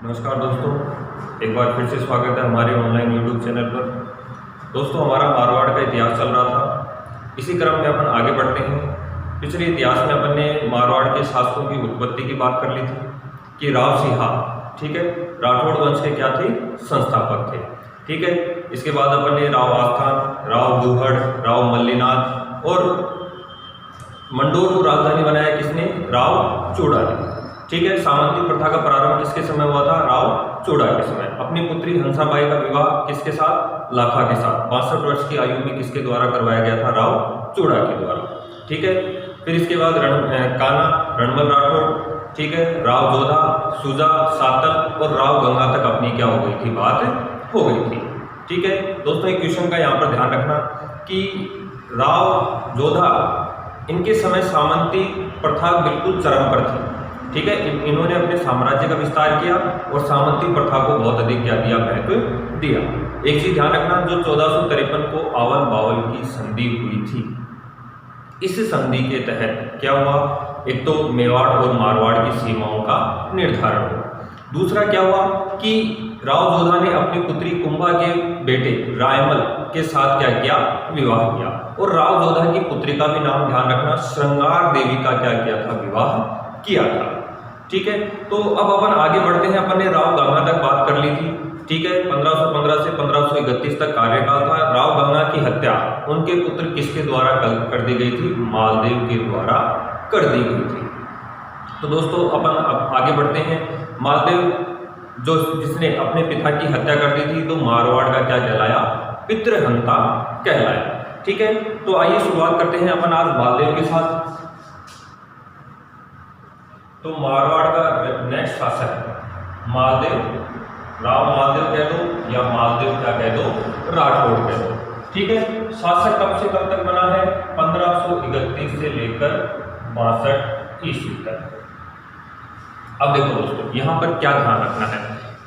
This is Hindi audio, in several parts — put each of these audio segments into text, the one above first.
नमस्कार दोस्तों, एक बार फिर से स्वागत है हमारे ऑनलाइन यूट्यूब चैनल पर। दोस्तों, हमारा मारवाड़ का इतिहास चल रहा था। इसी क्रम में अपन आगे बढ़ते हैं। पिछले इतिहास में अपन ने मारवाड़ के शासकों की उत्पत्ति की बात कर ली थी कि राव सिंहा, ठीक है, राठौड़ वंश के क्या थे, संस्थापक थे। ठीक है, इसके बाद अपन ने राव आस्थान, राव दुहड़, राव मल्लीनाथ और मंडोर को राजधानी बनाया किसने, राव चूड़ा ने। ठीक है, सामंती प्रथा का प्रारंभ किसके समय हुआ था, राव चूड़ा के समय। अपनी पुत्री हंसाबाई का विवाह किसके साथ, लाखा के साथ 62 वर्ष की आयु में किसके द्वारा करवाया गया था, राव चूड़ा के द्वारा। ठीक है, फिर इसके बाद कान्हा, रणमल राठौड़, ठीक है, राव जोधा, सुजा, सातल और राव गंगा तक अपनी क्या हो गई थी, बात हो गई थी। ठीक है दोस्तों, एक क्वेश्चन का यहाँ पर ध्यान रखना कि राव जोधा, इनके समय सामंती प्रथा बिल्कुल चरम पर थी। ठीक है, इन्होंने अपने साम्राज्य का विस्तार किया और सामंती प्रथा को बहुत अधिक क्या दिया, महत्व दिया। एक चीज ध्यान रखना, जो 1453 को आवन बावल की संधि हुई थी, इस संधि के तहत क्या हुआ, एक तो मेवाड़ और मारवाड़ की सीमाओं का निर्धारण हुआ। दूसरा क्या हुआ कि राव जोधा ने अपनी पुत्री कुंभा के बेटे रायमल के साथ क्या किया, विवाह किया। और राव जोधा की पुत्री का भी नाम ध्यान रखना, श्रृंगार देवी का क्या किया था, विवाह किया था। ठीक है, तो अब अपन आगे बढ़ते हैं। अपन ने राव गंगा तक बात कर ली थी। ठीक है, 1515 से 1531 तक कार्यकाल था। राव गंगा की हत्या उनके पुत्र किसके द्वारा कर दी गई थी, मालदेव के द्वारा कर दी गई थी। तो दोस्तों, अपन अब आगे बढ़ते हैं। मालदेव जो जिसने अपने पिता की हत्या कर दी थी, तो मारवाड़ का क्या कहलाया, पितृहंता कहलाया। ठीक है, तो आइए शुरुआत करते हैं अपन आज मालदेव के साथ। तो मारवाड़ का नेक्स्ट शासक मालदेव, राव मालदेव कह दो या मालदेव क्या कह दो, राठौड़ कह दो। ठीक है, शासक कब से कब तक बना है, 1531 से लेकर 62 ईस्वी तक। अब देखो दोस्तों, यहाँ पर क्या ध्यान रखना है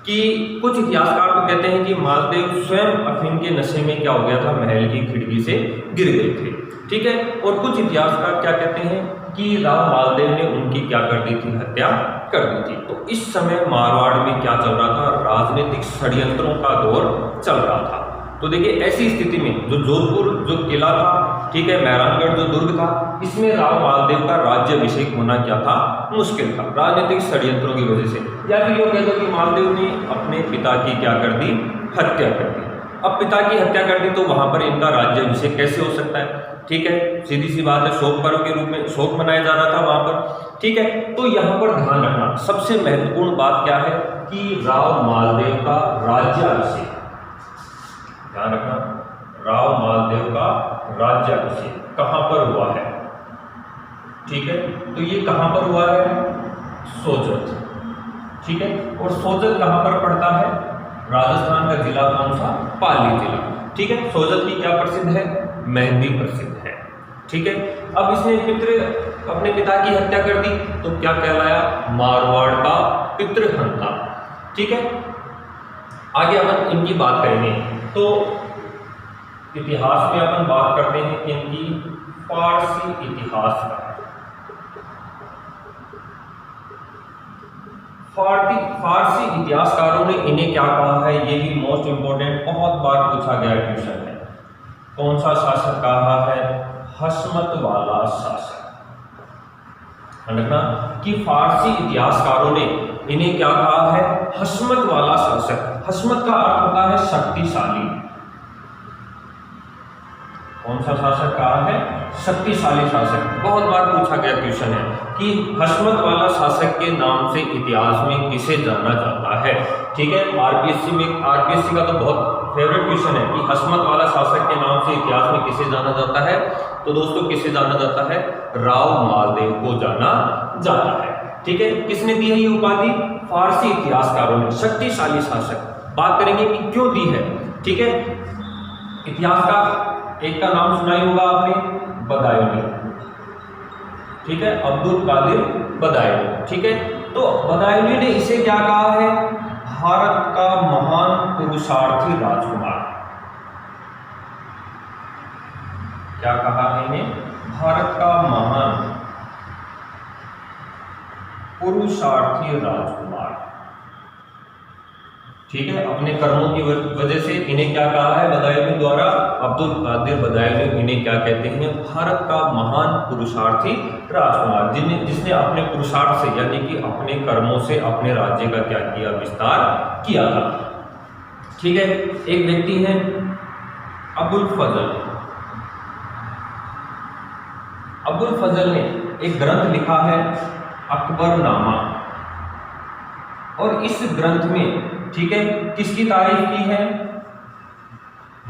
कि कुछ इतिहासकार तो कहते हैं कि मालदेव स्वयं अफीम के नशे में क्या हो गया था, महल की खिड़की से गिर गए थे। ठीक है, और कुछ इतिहासकार क्या कहते हैं कि राव मालदेव ने उनकी क्या कर दी थी, हत्या कर दी थी। तो इस समय मारवाड़ में क्या चल रहा था, राजनीतिक षड्यंत्रों का दौर चल रहा था। तो देखिए, ऐसी स्थिति में जो जोधपुर जो किला था, ठीक है, मेहरानगढ़ जो दुर्ग था, इसमें राव मालदेव का राज्याभिषेक होना क्या था, मुश्किल था, राजनीतिक षड्यंत्रों की वजह से। या फिर यूँ कह दो कि मालदेव ने अपने पिता की क्या कर दी, हत्या कर दी। अब पिता की हत्या कर दी तो वहां पर इनका राज्याभिषेक कैसे हो सकता है। ठीक है, सीधी सी बात है, शोक पर्व के रूप में शोक मनाया जा रहा था वहां पर। ठीक है, तो यहाँ पर ध्यान रखना, सबसे महत्वपूर्ण बात क्या है कि राव मालदेव का राज्याभिषेक, ध्यान रखना, राव मालदेव का राज्याभिषेक कहां पर हुआ है। ठीक है, तो ये कहां पर हुआ है, सोजत। ठीक है, और सोजत कहां पर पड़ता है, राजस्थान का जिला कौन सा, पाली जिला। ठीक है, सोजत की क्या प्रसिद्ध है, मेहंदी प्रसिद्ध है। ठीक है, अब इसने अपने पिता की हत्या कर दी तो क्या कहलाया, मारवाड़ का पितृहंता। ठीक है, आगे अपन इनकी बात करेंगे। तो इतिहास में अपन बात करते हैं कि इनकी फारसी इतिहास का, फारसी इतिहासकारों ने इन्हें क्या कहा है, ये भी मोस्ट इंपोर्टेंट, बहुत बार पूछा गया क्वेश्चन है। कौन सा शासक कहा है, हशमत वाला शासक। समझना कि फारसी इतिहासकारों ने इन्हें क्या कहा है, हशमत वाला शासक। हशमत का अर्थ होता है शक्तिशाली। कौन सा शासक कहा है, शक्तिशाली शासक। बहुत बार पूछा गया क्वेश्चन है कि हशमत वाला शासक के नाम से इतिहास में किसे जाना जाता है। ठीक है, आरपीएससी का तो बहुत फेवरेट क्वेश्चन है कि हशमत वाला शासक के नाम से इतिहास में किसे जाना जाता है। तो दोस्तों, किसे जाना जाता है, राव मालदेव को जाना जाता है। ठीक है, किसने दी है ये उपाधि, फारसी इतिहासकारों ने, शक्तिशाली शासक। बात करेंगे कि क्यों दी है। ठीक है, इतिहास का एक का नाम सुना ही होगा आपने, बदायूनी। ठीक है, अब्दुल कादिर बदायूनी। ठीक है, तो बदायूनी ने इसे क्या कहा है, भारत का महान पुरुषार्थी राजकुमार। क्या कहा है इन्हें, भारत का महान पुरुषार्थी राजकुमार। ठीक है, अपने कर्मों की वजह से इन्हें क्या कहा है बदायूं द्वारा, अब्दुल कादिर बदायूं इन्हें क्या कहते हैं, भारत का महान पुरुषार्थी राजकुमार, जिसने अपने पुरुषार्थ से यानी कि अपने कर्मों से अपने राज्य का क्या किया, विस्तार किया था। ठीक है, एक व्यक्ति है अबुल फजल। अबुल फजल ने एक ग्रंथ लिखा है अकबरनामा, और इस ग्रंथ में, ठीक है, किसकी तारीफ की है,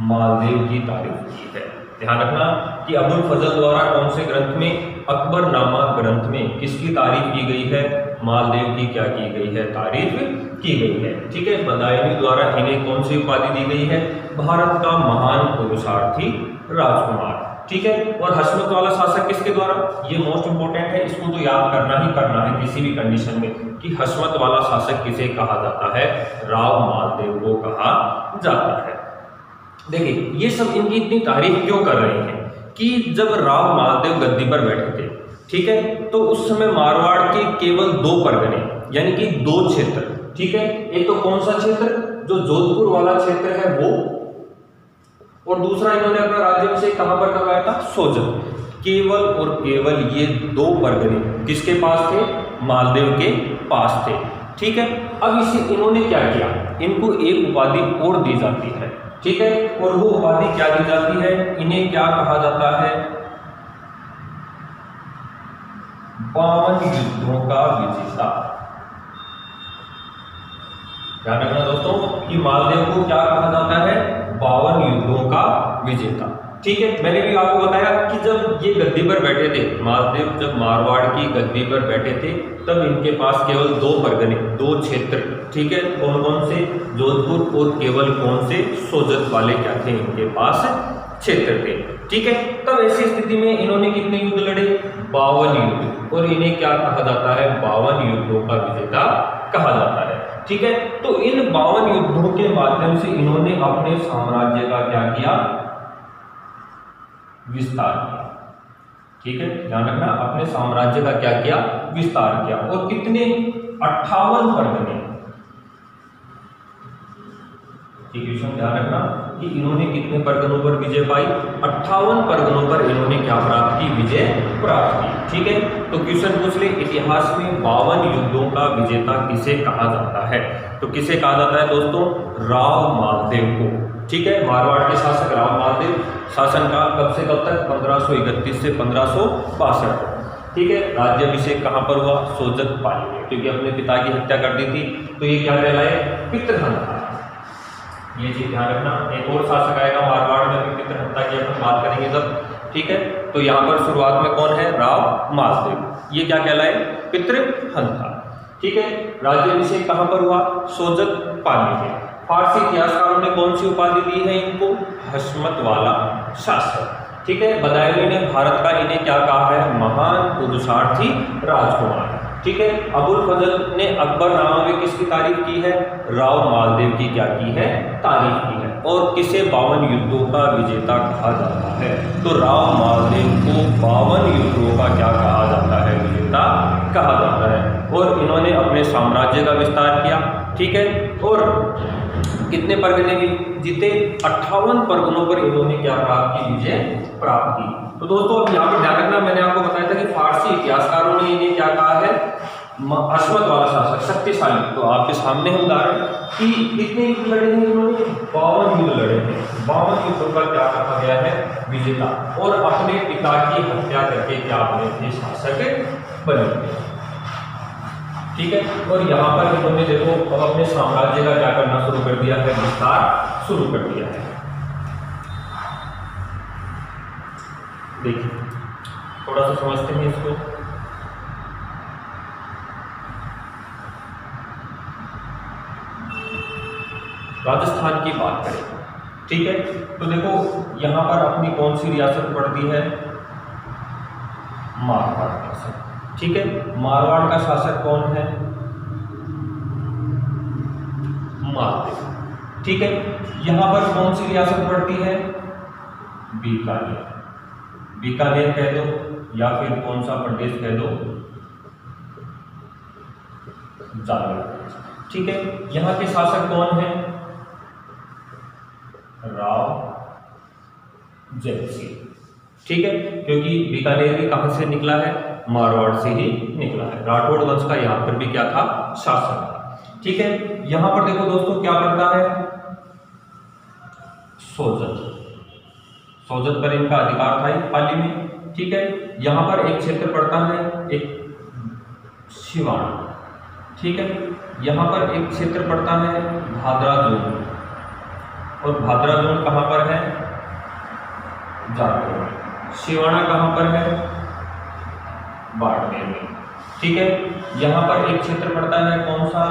मालदेव की तारीफ की है। ध्यान रखना कि अबुल फजल द्वारा कौन से ग्रंथ में, अकबरनामा ग्रंथ में किसकी तारीफ की गई है, मालदेव की क्या की गई है, तारीफ की गई है। ठीक है, बदायूं द्वारा इन्हें कौन सी उपाधि दी गई है, भारत का महान पुरुषार्थी राजकुमार। ठीक है, और हशमत वाला शासक किसके द्वारा, ये मोस्ट इंपोर्टेंट है, इसको तो याद करना ही करना है किसी भी कंडीशन में कि हशमत वाला शासक किसे कहा जाता है, राव मालदेव को कहा जाता है। देखिए, ये सब इनकी इतनी तारीफ क्यों कर रहे हैं कि जब राव मालदेव गद्दी पर बैठे थे, ठीक है, तो उस समय मारवाड़ के केवल 2 परगने यानी कि 2 क्षेत्र, ठीक है, एक तो कौन सा क्षेत्र, जो जोधपुर वाला क्षेत्र है वो, और दूसरा इन्होंने अपना राज्याभिषेक कहां पर करवाया था, सोजत। केवल और केवल ये 2 परगने किसके पास थे, मालदेव के पास थे। ठीक है, अब इसे इन्होंने क्या किया, इनको एक उपाधि और दी जाती है। ठीक है, और वो उपाधि क्या दी जाती है, इन्हें क्या कहा जाता है, 52 युद्धों का विजेता। ध्यान रखना दोस्तों कि मालदेव को क्या कहा जाता है, 52 युद्धों का विजेता। ठीक है, मैंने भी आपको बताया कि जब ये गद्दी पर बैठे थे, मालदेव जब मारवाड़ की गद्दी पर बैठे थे, तब इनके पास केवल 2 परगने, 2 क्षेत्र, ठीक है, कौन कौन से, जोधपुर और केवल कौन से, सोजत वाले क्या थे, इनके पास क्षेत्र थे। ठीक है, तब ऐसी स्थिति में इन्होंने कितने युद्ध लड़े, 52 युद्ध, और इन्हें क्या कहा जाता है, 52 युद्धों का विजेता कहा जाता है। ठीक है, तो इन 52 युद्धों के माध्यम से इन्होंने अपने साम्राज्य का क्या किया, विस्तार किया। ठीक है, ध्यान रखना, अपने साम्राज्य का क्या किया, विस्तार किया। और कितने, 58 परगने। ध्यान रखना कि इन्होंने कितने परगनों पर विजय पाई, 58 परगनों पर इन्होंने क्या प्राप्त की, विजय प्राप्त की। ठीक है, तो क्वेश्चन पूछ ले, इतिहास में 52 युद्धों का विजेता किसे कहा जाता है, तो किसे कहा जाता है दोस्तों, राव मालदेव को। ठीक है, मारवाड़ के शासक राव मालदेव, शासनकाल कब से कब तक, 1531 से 1562। ठीक है, राज्याभिषेक कहां पर हुआ, सोजत पाली में, क्योंकि अपने पिता की हत्या कर दी थी, तो ये क्या कहलाए, पितृहंता। ये चीज ध्यान रखना, एक और शासक आएगा मारवाड़ में भी पितृहत्या की अपन बात करेंगे तब। ठीक है, तो यहाँ पर शुरुआत में कौन है, राव मालदेव, ये क्या कहलाए, पितृहंता। ठीक है, राज्याभिषेक कहां पर हुआ, सोजत पाली में। फारसी इतिहासकारों ने कौन सी उपाधि दी है इनको, हशमत वाला शासक। ठीक है, बदायूं ने भारत का इन्हें क्या कहा है, महान पुरुषार्थी राजकुमार। ठीक है, अबुल फजल ने अकबरनामा में किसकी तारीफ की है, राव मालदेव की क्या की है, तारीफ की है। और किसे 52 युद्धों का विजेता कहा जाता है, तो राव मालदेव को 52 युद्धों का क्या कहा जाता है, विजेता कहा जाता है। और इन्होंने अपने साम्राज्य का विस्तार किया। ठीक है, और कितने परगने भी जीते, 58 परगनों पर इन्होंने क्या प्राप्त की, विजय प्राप्त की। तो दोस्तों अब यहाँ पर ध्यान रखना, मैंने आपको बताया था कि फारसी इतिहासकारों ने इन्हें क्या कहा है, हशमत वाला शासक, शक्तिशाली। तो आपके सामने है उदाहरण कि कितने युद्ध लड़े हैं इन्होंने, 52 युद्ध लड़े हैं। 52 युद्धों का क्या कहा गया है, विजेता, और अपने पिता की हत्या करके क्या बने थे, शासक बने थे। ठीक है, और यहाँ पर इन्होंने देखो अब अपने साम्राज्य का क्या करना शुरू कर दिया है, विस्तार शुरू कर दिया है। देखिए थोड़ा सा समझते हैं इसको। राजस्थान की बात करें, ठीक है, तो देखो यहाँ पर अपनी कौन सी रियासत पड़ती है, मारवाड़ रियासत। ठीक है, मारवाड़ का शासक कौन है, मालदेव। ठीक है, यहाँ पर कौन सी रियासत पड़ती है, बीकानेर। बीकानेर कह दो या फिर कौन सा प्रदेश कह दो, झालावाड़। ठीक है। यहाँ के शासक कौन है? राव जयसिंह सिंह, ठीक है, क्योंकि बीकानेर भी कहां से निकला है? मारवाड़ से ही निकला है। राठौड़ वंश का यहाँ पर भी क्या था? शासन था, ठीक है। यहां पर देखो दोस्तों क्या पड़ता है? सोजत, सोजत पर इनका अधिकार था पाली में, ठीक है। यहां पर एक क्षेत्र पड़ता है, एक सिवाना, ठीक है। यहां पर एक क्षेत्र पड़ता है भादरा जोन, और भादरा जोन कहां पर है? जाटौर। सिवाना कहां पर है? बाड़मेर में, ठीक है। यहां पर एक क्षेत्र पड़ता है कौन सा?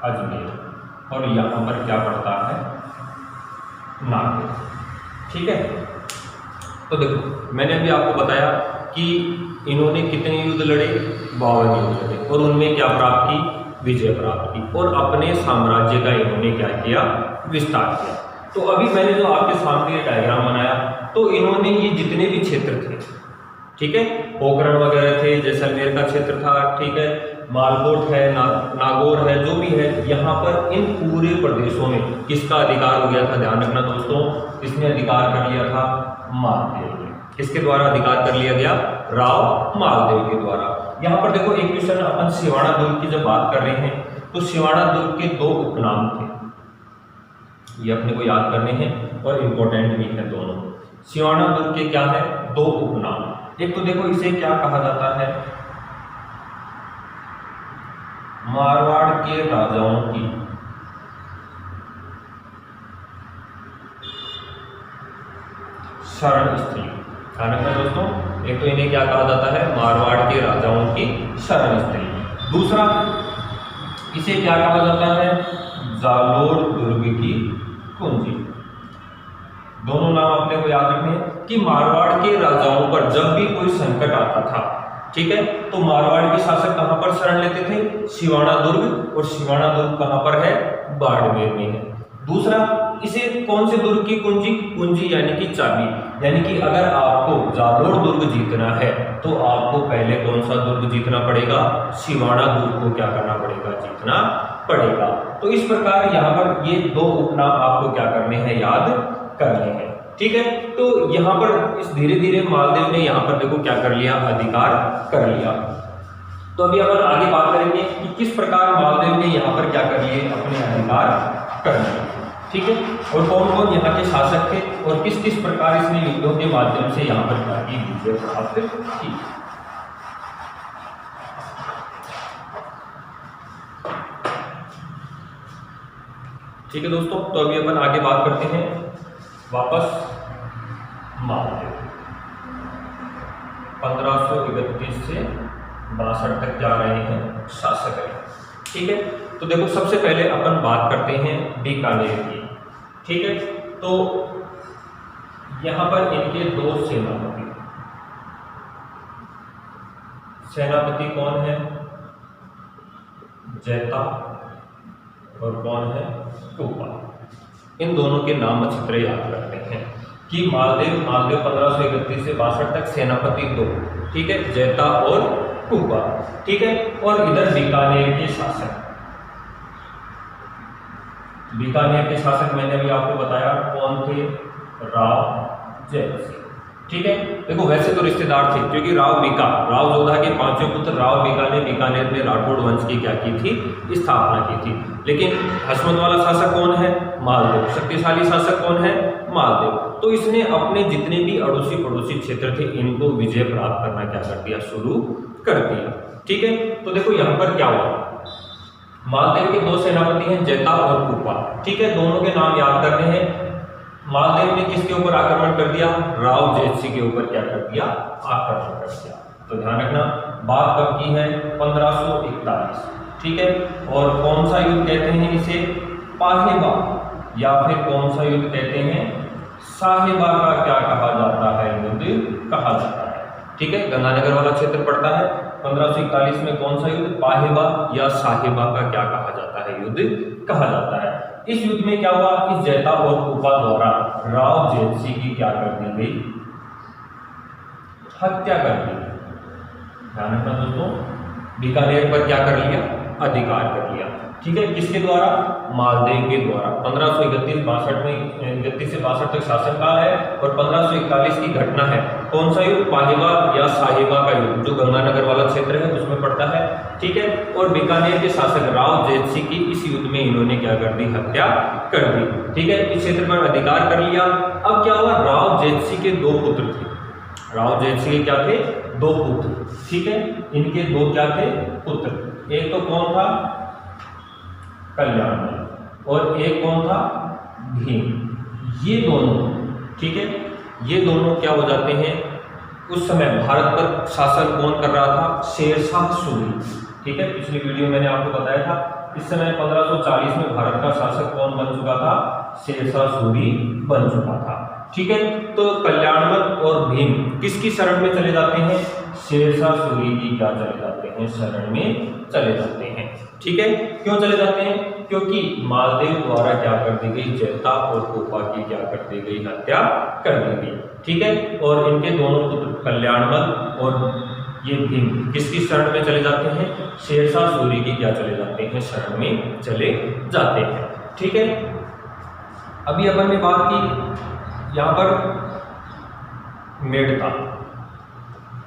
अजमेर, और यहां पर क्या पड़ता है? नागौर, ठीक है। तो देखो मैंने अभी आपको बताया कि इन्होंने कितने युद्ध लड़े? 52 युद्ध लड़े, और उनमें क्या प्राप्त की? विजय प्राप्त की, और अपने साम्राज्य का इन्होंने क्या किया? विस्तार किया। तो अभी मैंने जो आपके सामने ये डायग्राम बनाया, तो इन्होंने ये जितने भी क्षेत्र थे, ठीक है, पोखरण वगैरह थे, जैसलमेर का क्षेत्र था, ठीक है, मालकोट है, नागौर है, जो भी है, यहाँ पर इन पूरे प्रदेशों में किसका अधिकार हो गया था? ध्यान रखना दोस्तों, किसने अधिकार कर लिया था? मालदेव ने। किसके द्वारा अधिकार कर लिया गया? राव मालदेव के द्वारा। यहाँ पर देखो एक क्वेश्चन, अपन सिवाना दुर्ग की जब बात कर रहे हैं, तो सिवाना दुर्ग के 2 उपनाम थे, ये अपने को याद करने हैं और इम्पोर्टेंट भी है दोनों। सिवाना दुर्ग के क्या है? 2 उपनाम। एक तो देखो इसे क्या कहा जाता है? मारवाड़ के राजाओं की शरण स्थली। ध्यान रखना दोस्तों, एक तो इन्हें क्या कहा जाता है? मारवाड़ के राजाओं की शरण स्थली। दूसरा इसे क्या कहा जाता है? जालोर दुर्ग की कुंजी। दोनों नाम अपने को याद रखने हैं कि मारवाड़ के राजाओं पर जब भी कोई संकट आता था, ठीक है, तो मारवाड़ के शासक कहां पर शरण लेते थे? सिवाना दुर्ग, और सिवाना दुर्ग कहां पर है? बाड़मेर में है। दूसरा, इसे कौन से दुर्ग की कुंजी? कुंजी यानी कि चाबी, यानी कि अगर आपको जालोर दुर्ग जीतना है तो आपको पहले कौन सा दुर्ग जीतना पड़ेगा? सिवाना दुर्ग को क्या करना पड़ेगा? जीतना पड़ेगा। तो इस प्रकार यहाँ पर ये 2 उपनाम आपको क्या करने हैं? याद करने हैं, ठीक है। तो यहाँ पर इस धीरे धीरे मालदेव ने यहाँ पर देखो क्या कर लिया? अधिकार कर लिया। तो अभी अपन आगे बात करेंगे कि किस प्रकार मालदेव ने यहाँ पर क्या कर लिए? अपने अधिकार कर लिए, ठीक है, और कौन कौन यहाँ के शासक थे, और किस किस प्रकार इसने युद्धों के माध्यम से यहाँ पर क्या की? विजय प्राप्त की। ठीक है दोस्तों, तो अभी अपन आगे बात करते हैं वापस मालदेव 1531 से 62 तक जा रहे हैं शासक रहे, ठीक है। तो देखो सबसे पहले अपन बात करते हैं बीकानेर की, ठीक है। तो यहाँ पर इनके 2 सेनापति, सेनापति कौन है? जैता, और कौन है? टूपा। इन दोनों के नाम अच्छी तरह याद रखते हैं कि मालदेव 1531 से 62 तक सेनापति 2, ठीक है, जैता और टूपा, ठीक है। और इधर बीकानेर के शासक, बीकानेर के शासक मैंने अभी आपको बताया कौन थे? राव जयसिंह, ठीक है। देखो वैसे तो रिश्तेदार थे, क्योंकि राव जोधा के 5वें पुत्र राव बीका ने बीकानेर में राठौड़ वंश की क्या की थी? स्थापना की थी। लेकिन हसमत वाला शासक कौन है? मालदेव। शक्तिशाली शासक कौन है? मालदेव। तो इसने अपने जितने भी अड़ोसी पड़ोसी क्षेत्र थे इनको विजय प्राप्त करना क्या कर दिया? शुरू कर दिया, ठीक है। तो देखो यहाँ पर क्या हुआ? मालदेव के 2 सेनापति हैं, जैता और टूपा, ठीक है। दोनों के नाम याद करने हैं। मालदेव ने किसके ऊपर आक्रमण कर दिया? राव जयसिंह के ऊपर क्या कर दिया? आक्रमण कर दिया। तो ध्यान रखना, बात कब की है? 1541, ठीक है। और कौन सा युद्ध कहते हैं इसे? पाहेबा, या फिर कौन सा युद्ध कहते हैं? साहेबा का क्या कहा जाता है? युद्ध कहा जाता है, ठीक है। गंगानगर वाला क्षेत्र पड़ता है। 1541 में कौन सा युद्ध? पाहेबा या साहेबा का क्या कहा जाता है? युद्ध कहा जाता है। इस युद्ध में क्या हुआ? इस जैता और टूपा द्वारा राव जयसिंह की क्या कर दी गई? हत्या कर दी। ध्यान रखना दोस्तों, बीकानेर पर क्या कर लिया, अधिकार कर लिया। ठीक है, किसके द्वारा, मालदेव के द्वारा। 1531-62 में 31 से 62 तक शासनकाल है और 1541 की घटना है। कौन सा युद्ध, पाहिबा या साहिबा का युद्ध, जो गंगानगर वाला क्षेत्र है उसमें पड़ता है। ठीक है, और बीकानेर के शासक राव जैतसिंह की इस युद्ध में इन्होंने क्या कर दी, हत्या कर दी। ठीक है, इस क्षेत्र पर अधिकार कर लिया। अब क्या हुआ, राव जैतसिंह के दो पुत्र थे। राव जैतसिंह के क्या थे, दो पुत्र। ठीक है, इनके दो क्या थे, पुत्र। एक तो कौन था, कल्याण, और एक कौन था, भीम। ये दोनों, ठीक है, ये दोनों क्या हो जाते हैं, उस समय भारत पर शासन कौन कर रहा था, शेरशाह सूरी। ठीक है, पिछली वीडियो मैंने आपको बताया था, इस समय 1540 में भारत का शासक कौन बन चुका था, शेरशाह सूरी बन चुका था। ठीक है, तो कल्याणवत और भीम किसकी शरण में चले जाते हैं, शेरशाह सूरी की क्या चले जाते हैं, शरण में चले जाते हैं। ठीक है, क्यों चले जाते हैं, क्योंकि मालदेव द्वारा क्या कर दी गई, जैता और कोपा की क्या कर दी गई, हत्या कर दी गई। ठीक है, और इनके दोनों पुत्र कल्याणवत और ये भीम किसकी शरण में चले जाते हैं, शेरशाह सूरी की क्या चले जाते हैं, शरण में चले जाते हैं। ठीक है, अभी अपन ने बात की यहाँ पर मेड़ता।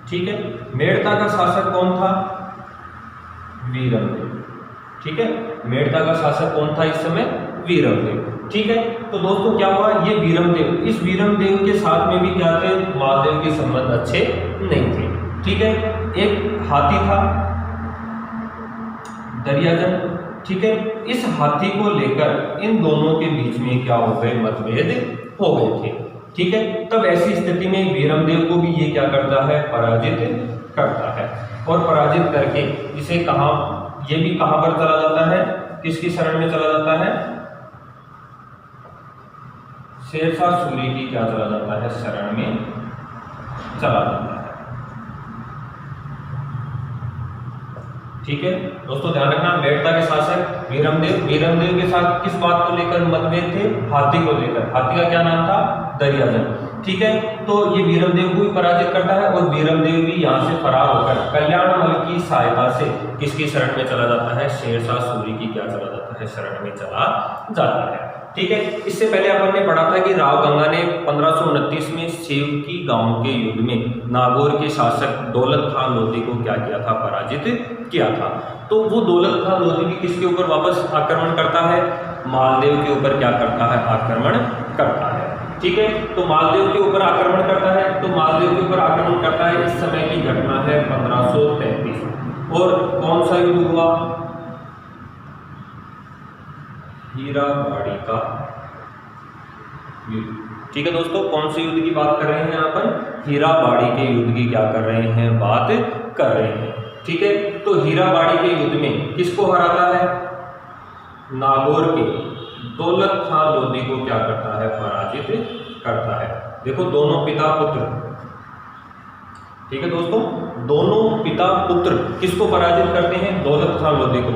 ठीक है, मेड़ता का शासक कौन था, वीरमदेव। ठीक है, मेड़ता का शासक कौन था इस समय, वीरमदेव। ठीक है, तो दोस्तों क्या हुआ, ये वीरमदेव, इस वीरमदेव के साथ में भी क्या थे, मालदेव के संबंध अच्छे नहीं थे। ठीक है, एक हाथी था दरियाजन। ठीक है, इस हाथी को लेकर इन दोनों के बीच में क्या हो गए, मतभेद हो गए थे। ठीक है, तब ऐसी स्थिति में वीरमदेव को भी ये क्या करता है, पराजित करता है, और पराजित करके इसे कहाँ, ये भी कहां पर चला जाता है, किसकी शरण में चला जाता है, शेरशाह सूरी की क्या चला जाता है, शरण में चला जाता है। ठीक है दोस्तों, ध्यान रखना, मेड़ता के शासक वीरमदेव, वीरमदेव के साथ किस बात को लेकर मतभेद थे, हाथी को लेकर। हाथी का क्या नाम था, दरियाजन। ठीक है, तो ये वीरमदेव को भी पराजित करता है और वीरमदेव भी यहाँ से फरार होकर कल्याणमल की सहायता से किसकी शरण में चला जाता है, शेरशाह सूरी की क्या चला जाता है, शरण में चला जाता है। ठीक है, इससे पहले अपन ने पढ़ा था कि राव गंगा ने 1529 में सेवकी गांव के युद्ध में नागौर के शासक दौलत खान लोधी को क्या किया था, पराजित किया था। तो वो दौलत खान लोधी भी किसके ऊपर वापस आक्रमण करता है, मालदेव के ऊपर क्या करता है, आक्रमण करता है। ठीक है, तो मालदेव के ऊपर आक्रमण करता है, तो मालदेव के ऊपर आक्रमण करता है, इस समय की घटना है 1533। और कौन सा युद्ध हुआ, हीराबाड़ी का युद्ध। ठीक है दोस्तों, कौन से युद्ध की बात कर रहे हैं यहाँ पर, हीराबाड़ी के युद्ध की क्या कर रहे हैं, बात कर रहे हैं। ठीक है, तो हीराबाड़ी के युद्ध में किसको हराता है, नागौर के दौलत खान लोधी को क्या करता है, पराजित करता है। देखो, दोनों पिता पुत्र। ठीक है दोस्तों, दोनों पिता पुत्र किसको पराजित करते हैं, दौलत खान लोधी को।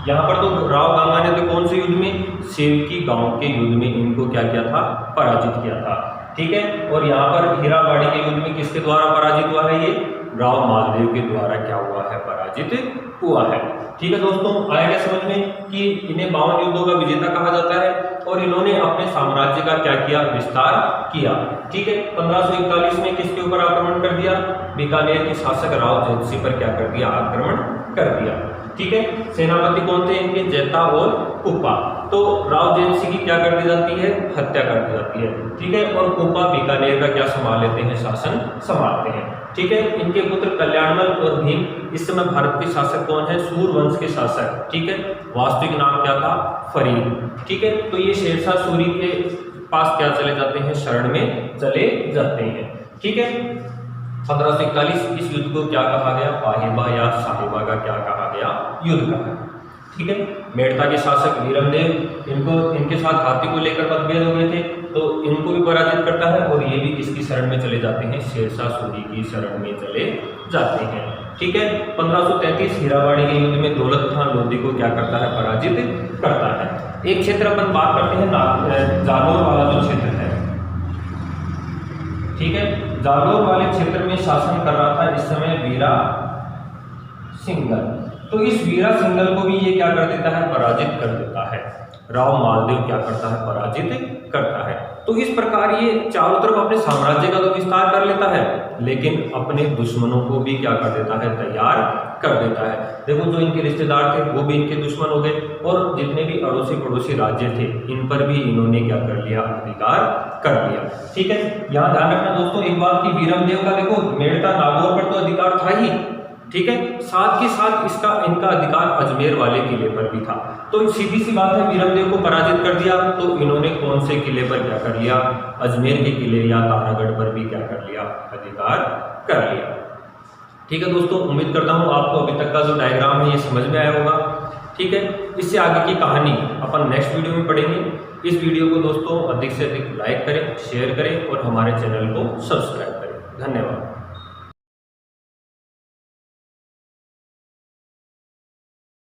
यहाँ पर तो राव गंगा ने तो कौन से युद्ध में, सेवकी गांव के युद्ध में इनको क्या किया था, पराजित किया था। ठीक है, और यहाँ पर हीराबाड़ी के युद्ध में किसके द्वारा पराजित हुआ है, ये राव मालदेव के द्वारा क्या हुआ है, पराजित हुआ है। ठीक है दोस्तों, आएगा समझ में कि इन्हें 52 युद्धों का विजेता कहा जाता है और इन्होंने अपने साम्राज्य का क्या किया, विस्तार किया। ठीक है, 1541 में किसके ऊपर आक्रमण कर दिया, बीकानेर के शासक राव जैतसिंह पर क्या कर दिया, आक्रमण कर दिया। ठीक है, सेनापति कौन थे इनके, जैता और कुप्पा। तो राव जैतसिंह की क्या कर दी जाती है, हत्या कर दी जाती है। ठीक है, और कुप्पा बीकानेर का क्या संभाल लेते हैं, शासन संभालते हैं। ठीक है, इनके पुत्र कल्याणमल और भीम, इस समय भारत के शासक कौन है, सूरवंश के शासक। ठीक है, वास्तविक नाम क्या था, फरीद। ठीक है, तो ये शेरशाह सूरी के पास क्या चले जाते हैं, शरण में चले जाते हैं। ठीक है, 1541 इस युद्ध को क्या कहा गया, पाहिबा या साहिबा का क्या कहा गया, युद्ध कहा। ठीक है, मेड़ता के शासक वीरमदेव, इनके साथ हाथी को लेकर मतभेद हो गए थे, तो इनको भी पराजित करता है और ये भी किसकी शरण में चले जाते हैं, शेरशाह सूरी की शरण में चले जाते हैं। ठीक है, 1533 हीराबाड़ी के युद्ध में दौलत खान लोधी को क्या करता है, पराजित करता है। एक क्षेत्र अपन बात करते हैं, जालौर वाला जो क्षेत्र है। ठीक है, जालौर वाले क्षेत्र में शासन कर रहा था इस समय वीरा सिंघल। तो इस वीरा सिंघल को भी ये क्या कर देता है, पराजित कर देता है। राव मालदेव क्या करता है, पराजित करता है। तो इस प्रकार ये चारों तरफ अपने साम्राज्य का तो विस्तार कर लेता है, लेकिन अपने दुश्मनों को भी क्या कर देता है, तैयार कर देता है। देखो जो इनके रिश्तेदार थे वो भी इनके दुश्मन हो गए, और जितने भी अड़ोसी पड़ोसी राज्य थे इन पर भी इन्होंने क्या कर लिया, अधिकार कर लिया। ठीक है, यहाँ ध्यान रखना दोस्तों एक बात की, वीरमदेव का देखो मेड़ता नागौर पर तो अधिकार था ही, ठीक है, साथ के साथ इनका अधिकार अजमेर वाले किले पर भी था। तो सीधी सी बात है, वीरमदेव को पराजित कर दिया तो इन्होंने कौन से किले पर क्या कर लिया, अजमेर के किले या तारागढ़ पर भी क्या कर लिया, अधिकार कर लिया। ठीक है दोस्तों, उम्मीद करता हूँ आपको अभी तक का जो डायग्राम है ये समझ में आया होगा। ठीक है, इससे आगे की कहानी अपन नेक्स्ट वीडियो में पढ़ेंगे। इस वीडियो को दोस्तों अधिक से अधिक लाइक करें, शेयर करें और हमारे चैनल को सब्सक्राइब करें। धन्यवाद।